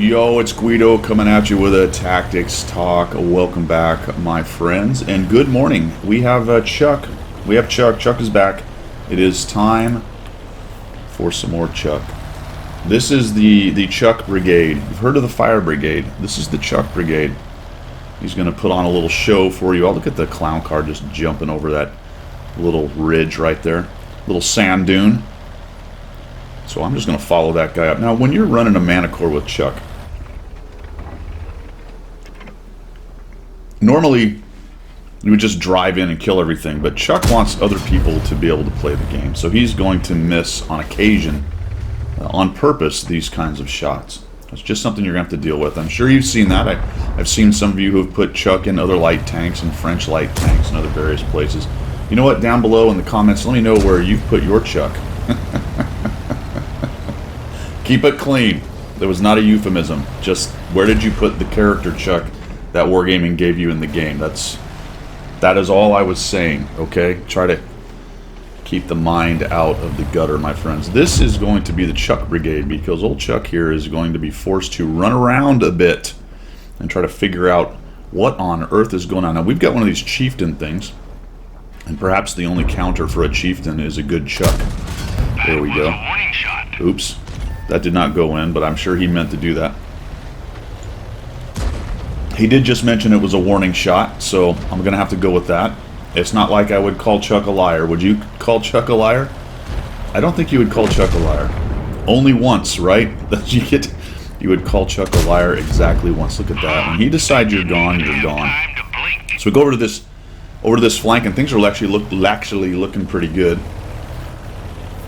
Yo, it's Guido coming at you with a Tactics Talk. Welcome back, my friends, and good morning. We have Chuck. We have Chuck. Chuck is back. It is time for some more Chuck. This is the Chuck Brigade. You've heard of the Fire Brigade. This is the Chuck Brigade. He's going to put on a little show for you. I'll look at the clown car just jumping over that little ridge right there. Little sand dune. So I'm just going to follow that guy up. Now, when you're running a Manticore with Chuck, normally you would just drive in and kill everything, but Chuck wants other people to be able to play the game. So he's going to miss, on occasion, on purpose, these kinds of shots. It's just something you're going to have to deal with. I'm sure you've seen that. I've seen some of you who have put Chuck in other light tanks and French light tanks and other various places. You know what? Down below in the comments, let me know where you've put your Chuck. Keep it clean. There was not a euphemism. Just where did you put the character Chuck that Wargaming gave you in the game? That is all I was saying, okay? Try to keep the mind out of the gutter, my friends. This is going to be the Chuck Brigade because old Chuck here is going to be forced to run around a bit and try to figure out what on earth is going on. Now, we've got one of these chieftain things, and perhaps the only counter for a chieftain is a good Chuck. There we go. Oops. That did not go in, but I'm sure he meant to do that. He did just mention it was a warning shot, so I'm going to have to go with that. It's not like I would call Chuck a liar. Would you call Chuck a liar? I don't think you would call Chuck a liar. Only once, right? You would call Chuck a liar exactly once. Look at that. When he decides you're gone, you're gone. So we go over to this flank, and things are actually looking pretty good.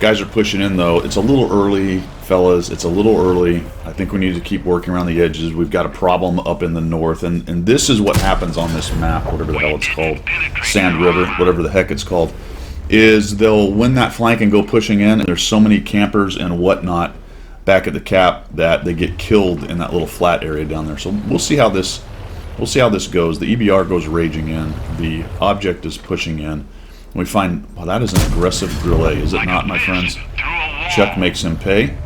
Guys are pushing in, though. It's a little early, fellas. It's a little early. I think we need to keep working around the edges. We've got a problem up in the north, and this is what happens on this map, whatever the hell it's called, Sand River, whatever the heck it's called, is they'll win that flank and go pushing in, and there's so many campers and whatnot back at the cap that they get killed in that little flat area down there. So we'll see how this goes. The EBR goes raging in. The object is pushing in. We find, well, that is an aggressive grillet, is it not, my friends? Chuck makes him pay.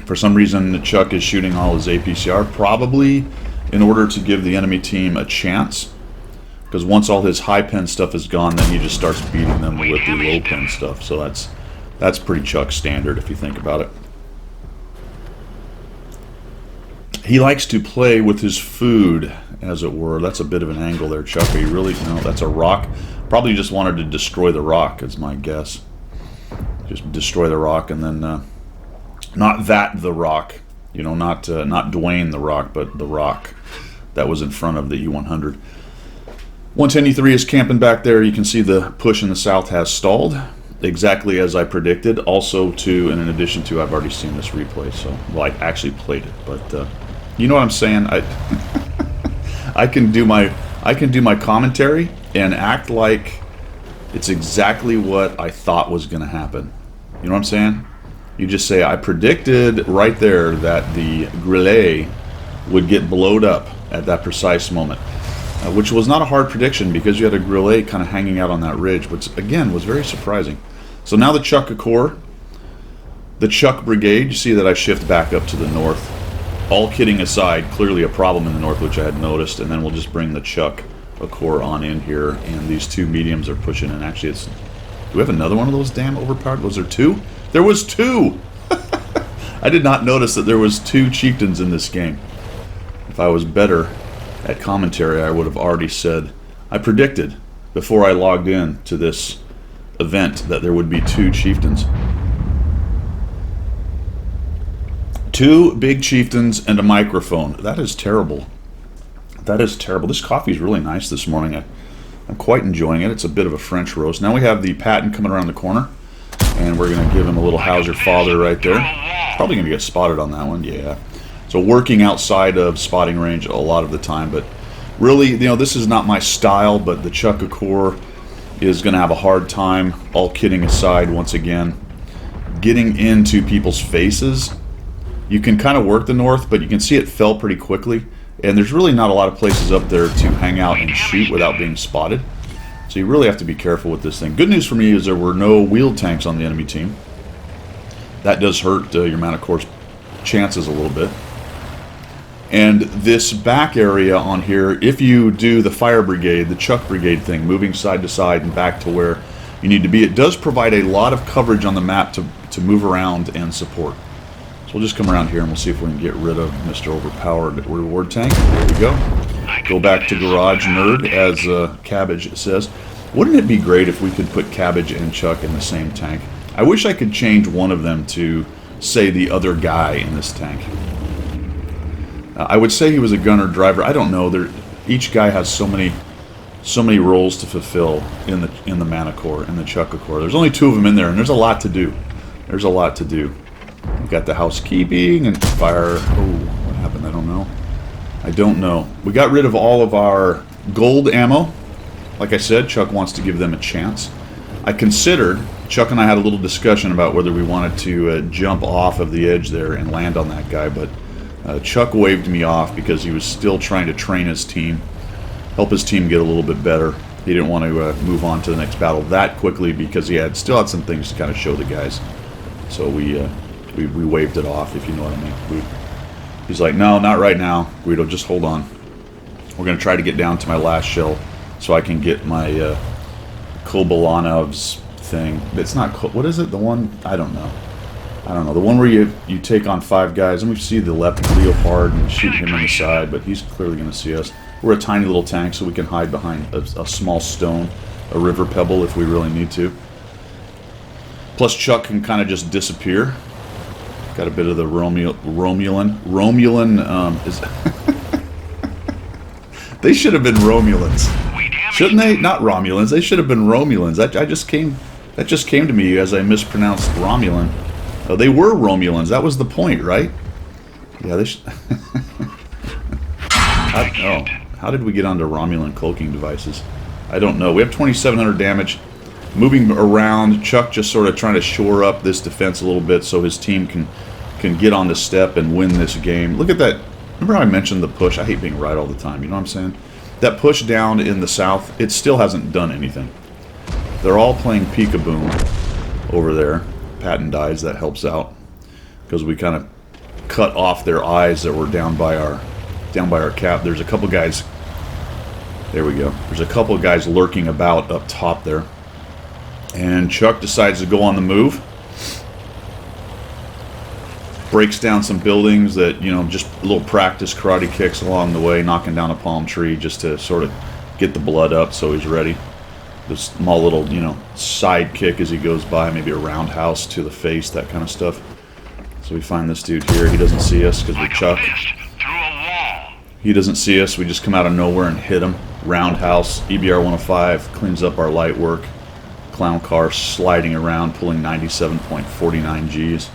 For some reason, Chuck is shooting all his APCR, probably in order to give the enemy team a chance. Because once all his high pen stuff is gone, then he just starts beating them with the low pen stuff. So that's pretty Chuck standard if you think about it. He likes to play with his food, as it were. That's a bit of an angle there, Chuck. Are you really? No, that's a rock. Probably just wanted to destroy the rock, is my guess. Just destroy the rock, and then not that the rock, you know, not Dwayne the Rock, but the rock that was in front of the E100. 110E3 is camping back there. You can see the push in the south has stalled, exactly as I predicted. Also, and in addition to, I've already seen this replay, so well, I actually played it, but you know what I'm saying? I can do my commentary and act like it's exactly what I thought was going to happen. You know what I'm saying? You just say, I predicted right there that the grillet would get blowed up at that precise moment. Which was not a hard prediction because you had a grillet kind of hanging out on that ridge, which again was very surprising. So now the Chuck Corps, the Chuck Brigade, you see that I shift back up to the north. All kidding aside, clearly a problem in the north, which I had noticed, and then we'll just bring the Chuck Corps on in here, and these two mediums are pushing in. Actually, do we have another one of those damn overpowered? Was there two? There was two! I did not notice that there was two chieftains in this game. If I was better at commentary, I would have already said, I predicted before I logged in to this event that there would be two chieftains. Two big chieftains and a microphone. That is terrible. That is terrible. This coffee is really nice this morning. I'm quite enjoying it. It's a bit of a French roast. Now we have the Patton coming around the corner, and we're going to give him a little how's your father right there. Probably going to get spotted on that one, yeah. So working outside of spotting range a lot of the time, but really, you know, this is not my style, but the Chuck Corps is going to have a hard time, all kidding aside, once again, getting into people's faces. You can kind of work the north, but you can see it fell pretty quickly, and there's really not a lot of places up there to hang out and shoot without being spotted. So you really have to be careful with this thing. Good news for me is there were no wheeled tanks on the enemy team. That does hurt your Manticore's chances a little bit. And this back area on here, if you do the fire brigade, the Chuck brigade thing, moving side to side and back to where you need to be, it does provide a lot of coverage on the map to move around and support. So we'll just come around here and we'll see if we can get rid of Mr. Overpowered Reward Tank. There we go. Go back to Garage Nerd, as Cabbage says. Wouldn't it be great if we could put Cabbage and Chuck in the same tank? I wish I could change one of them to, say, the other guy in this tank. I would say he was a gunner driver. I don't know. Each guy has so many roles to fulfill in the Manticore and the Chuckacore. There's only 2 of them in there, and there's a lot to do. There's a lot to do. We got the housekeeping and fire. Oh, what happened? I don't know. I don't know. We got rid of all of our gold ammo. Like I said, Chuck wants to give them a chance. I considered, Chuck and I had a little discussion about whether we wanted to jump off of the edge there and land on that guy, but Chuck waved me off because he was still trying to train his team, help his team get a little bit better. He didn't want to move on to the next battle that quickly because he still had some things to kind of show the guys. So we waved it off, if you know what I mean. He's like, no, not right now, Guido, just hold on. We're going to try to get down to my last shell so I can get my Kobalanov's thing. It's not, what is it? The one, I don't know. The one where you take on 5 guys, and we see the left Leopard and shoot him in the side, but he's clearly going to see us. We're a tiny little tank, so we can hide behind a small stone, a river pebble if we really need to. Plus Chuck can kind of just disappear. Got a bit of the Romulan is... They should have been Romulans. Shouldn't they? Not Romulans. They should have been Romulans. That just came to me as I mispronounced Romulan. Oh, they were Romulans. That was the point, right? Yeah, they should... How did we get onto Romulan cloaking devices? I don't know. We have 2,700 damage. Moving around, Chuck just sort of trying to shore up this defense a little bit so his team can get on the step and win this game. Look at that. Remember how I mentioned the push? I hate being right all the time. You know what I'm saying? That push down in the south, it still hasn't done anything. They're all playing peekaboo over there. Patton dies. That helps out because we kind of cut off their eyes that were down by our cap. There's a couple guys. There we go. There's a couple of guys lurking about up top there. And Chuck decides to go on the move. Breaks down some buildings that, just a little practice karate kicks along the way, knocking down a palm tree just to sort of get the blood up so he's ready. The small little, side kick as he goes by, maybe a roundhouse to the face, that kind of stuff. So we find this dude here. He doesn't see us because we're Chuck. He doesn't see us. We just come out of nowhere and hit him. Roundhouse, EBR 105, cleans up our light work. Clown car sliding around, pulling 97.49 Gs.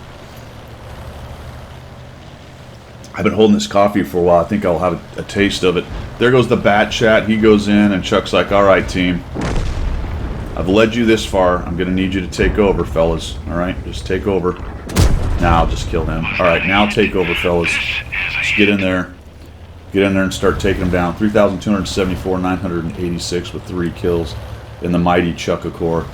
I've been holding this coffee for a while. I think I'll have a taste of it. There goes the bat chat. He goes in, and Chuck's like, all right, team. I've led you this far. I'm going to need you to take over, fellas. All right, just take over. Now I'll just kill him. All right, now take over, fellas. Just get in there. Get in there and start taking them down. 3,274, 986 with 3 kills in the mighty Chuckacore.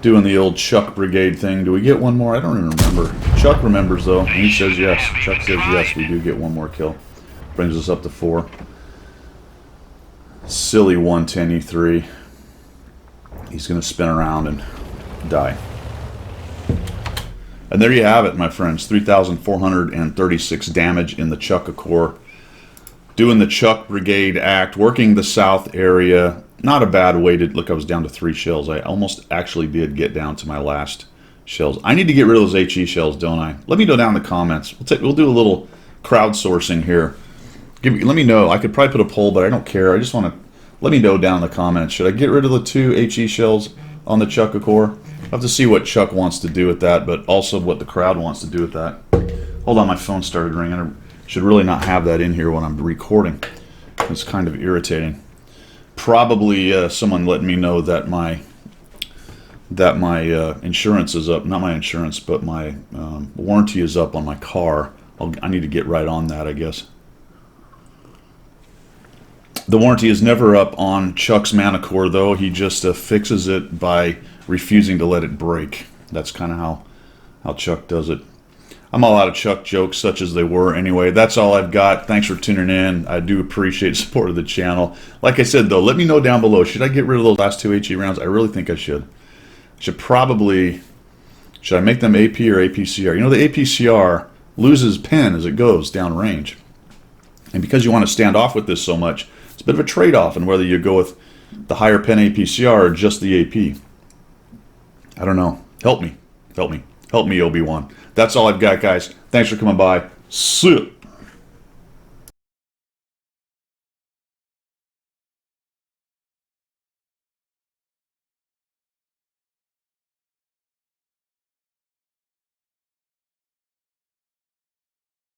Doing the old Chuck Brigade thing. Do we get one more? I don't even remember. Chuck remembers, though, and he says yes. Chuck says yes, we do get one more kill. Brings us up to 4. Silly 110E3. He's going to spin around and die. And there you have it, my friends. 3,436 damage in the Chuckacore. Doing the Chuck Brigade act, working the south area. Not a bad way to... Look, I was down to 3 shells. I almost actually did get down to my last shells. I need to get rid of those HE shells, don't I? Let me know down in the comments. We'll do a little crowdsourcing here. Let me know. I could probably put a poll, but I don't care. I just want to... Let me know down in the comments. Should I get rid of the 2 HE shells on the Chuckacore? I'll have to see what Chuck wants to do with that, but also what the crowd wants to do with that. Hold on, my phone started ringing. I should really not have that in here when I'm recording. It's kind of irritating. Probably someone letting me know that my insurance is up. Not my insurance, but my warranty is up on my car. I need to get right on that, I guess. The warranty is never up on Chuck's Manticore, though. He just fixes it by refusing to let it break. That's kind of how Chuck does it. I'm all out of Chuck jokes, such as they were. Anyway, that's all I've got. Thanks for tuning in. I do appreciate support of the channel. Like I said, though, let me know down below. Should I get rid of those last 2 HE rounds? I really think I should. Should I make them AP or APCR? You know, the APCR loses pen as it goes down range. And because you want to stand off with this so much, it's a bit of a trade-off in whether you go with the higher pen APCR or just the AP. I don't know. Help me. Help me. Help me, Obi-Wan. That's all I've got, guys. Thanks for coming by. See ya.